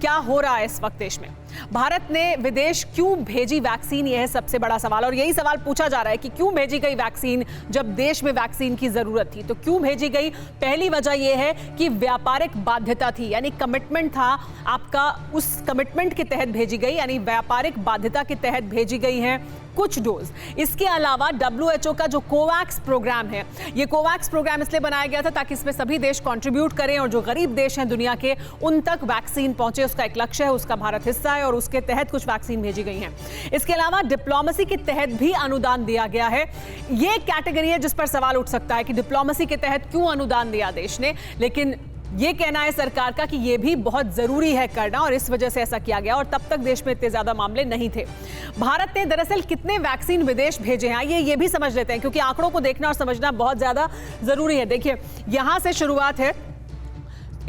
क्या हो रहा है इस वक्त देश में? भारत ने विदेश क्यों भेजी वैक्सीन, यह है सबसे बड़ा सवाल। और यही सवाल पूछा जा रहा है कि क्यों भेजी गई वैक्सीन जब देश में वैक्सीन की जरूरत थी। तो क्यों भेजी गई? पहली वजह यह है कि व्यापारिक बाध्यता थी, यानी कमिटमेंट था आपका, उस कमिटमेंट के तहत भेजी गई, यानी व्यापारिक बाध्यता के तहत भेजी गई है कुछ डोज। इसके अलावा WHO का जो कोवैक्स प्रोग्राम है, ये कोवैक्स प्रोग्राम इसलिए बनाया गया था ताकि इसमें सभी देश कंट्रीब्यूट करें और जो गरीब देश हैं दुनिया के, उन तक वैक्सीन पहुंचे। उसका एक लक्ष्य है, उसका भारत हिस्सा है और उसके तहत कुछ वैक्सीन भेजी गई हैं। इसके अलावा डिप्लोमेसी के तहत भी अनुदान दिया गया है। ये कैटेगरी है जिस पर सवाल उठ सकता है कि डिप्लोमेसी के तहत क्यों अनुदान दिया देश ने, लेकिन ये कहना है सरकार का कि ये भी बहुत जरूरी है करना और इस वजह से ऐसा किया गया। और तब तक देश में इतने ज्यादा मामले नहीं थे। भारत ने दरअसल कितने वैक्सीन विदेश भेजे हैं ये भी समझ लेते हैं, क्योंकि आंकड़ों को देखना और समझना बहुत ज्यादा जरूरी है। देखिए, यहां से शुरुआत है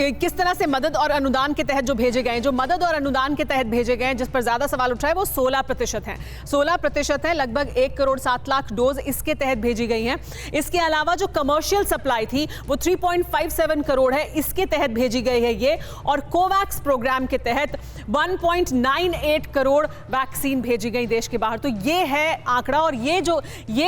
किस तरह से मदद और अनुदान के तहत जो भेजे गए हैं। जो मदद और अनुदान के तहत भेजे गए हैं, जिस पर ज्यादा सवाल उठ रहा है, वो 16% है। 16% है, लगभग 1 करोड़ 7 लाख डोज इसके तहत भेजी गई हैं। इसके अलावा जो कमर्शियल सप्लाई थी वो 3.57 करोड़ है, इसके तहत भेजी गई है ये। और कोवैक्स प्रोग्राम के तहत 1.98 करोड़ वैक्सीन भेजी गई देश के बाहर। तो ये है आंकड़ा। और ये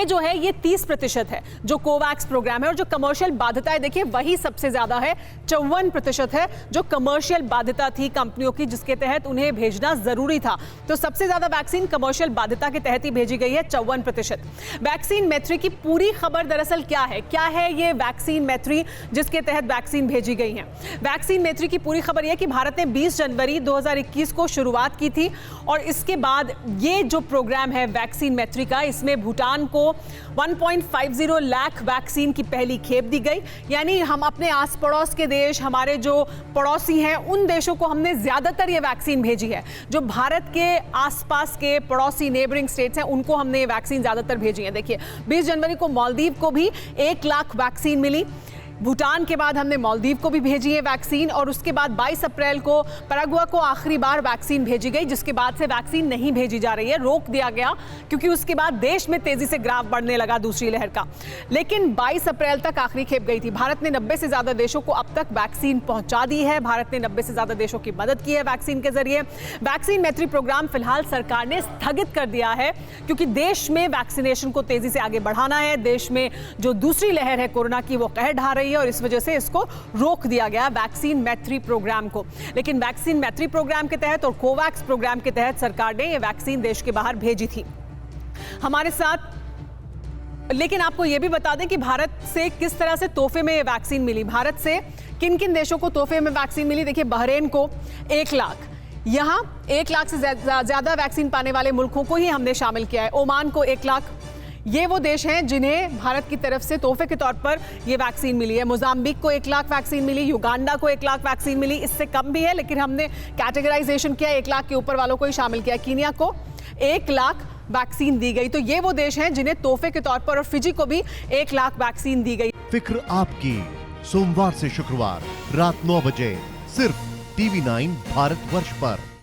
जो है ये 30% है जो कोवैक्स प्रोग्राम है। और जो कमर्शियल बाध्यता है, देखिए वही सबसे ज्यादा है, 54% है जो कमर्शियल बाध्यता थी कंपनियों की, जिसके तहत उन्हें भेजना जरूरी था। तो सबसे ज्यादा वैक्सीन कमर्शियल बाध्यता के तहत ही भेजी गई है, 54%। वैक्सीन मैत्री की पूरी खबर दरअसल क्या है ये वैक्सीन मैत्री जिसके तहत वैक्सीन भेजी गई है। वैक्सीन मैत्री की पूरी खबर यह कि भारत ने 20 जनवरी 2021 को शुरुआत की थी और इसके बाद ये जो प्रोग्राम है वैक्सीन मैत्री का, इसमें भूटान को 1.50 लाख वैक्सीन की पहली खेप दी गई। यानी हम अपने आस पड़ोस के देश, हमारे जो पड़ोसी हैं, उन देशों को हमने ज्यादातर ये वैक्सीन भेजी है। जो भारत के आसपास के पड़ोसी नेबरिंग स्टेट्स हैं, उनको हमने ये वैक्सीन ज्यादातर भेजी है। देखिए, 20 जनवरी को मालदीव को भी 1 लाख वैक्सीन मिली। भूटान के बाद हमने मालदीव को भी भेजी है वैक्सीन। और उसके बाद 22 अप्रैल को पैराग्वे को आखिरी बार वैक्सीन भेजी गई, जिसके बाद से वैक्सीन नहीं भेजी जा रही है, रोक दिया गया, क्योंकि उसके बाद देश में तेजी से ग्राफ बढ़ने लगा दूसरी लहर का। लेकिन 22 अप्रैल तक आखिरी खेप गई थी। भारत ने 90 से ज्यादा देशों को अब तक वैक्सीन पहुंचा दी है। भारत ने 90 से ज्यादा देशों की मदद की है वैक्सीन के जरिए। वैक्सीन मैत्री प्रोग्राम फिलहाल सरकार ने स्थगित कर दिया है, क्योंकि देश में वैक्सीनेशन को तेजी से आगे बढ़ाना है। देश में जो दूसरी लहर है कोरोना की, वो कहर ढा रही है और इस वजह से इसको रोक दिया गया वैक्सीन मैत्री प्रोग्राम को। लेकिन वैक्सीन मैत्री प्रोग्राम के तहत और कोवैक्स प्रोग्राम के तहत सरकार ने ये वैक्सीन देश के बाहर भेजी थी हमारे साथ। लेकिन आपको यह भी बता दें कि भारत से किस तरह से तोहफे में ये वैक्सीन मिली। भारत से किन किन देशों को तोहफे में वैक्सीन मिली? देखिए, बहरीन को 1 लाख, यहां 1 लाख से ज्यादा वैक्सीन पाने वाले मुल्कों को ही हमने शामिल किया है। ओमान को 1 लाख, ये वो देश हैं जिन्हें भारत की तरफ से तोहफे के तौर पर ये वैक्सीन मिली है। मोजाम्बिक को 1 लाख वैक्सीन मिली, युगांडा को 1 लाख वैक्सीन मिली, इससे कम भी है लेकिन हमने कैटेगराइजेशन किया, 1 लाख के ऊपर वालों को ही शामिल किया। कीनिया को 1 लाख वैक्सीन दी गई। तो ये वो देश हैं जिन्हें तोहफे के तौर पर, और फिजी को भी 1 लाख वैक्सीन दी गई। फिक्र आपकी, सोमवार से शुक्रवार रात 9 बजे सिर्फ TV9 भारतवर्ष पर।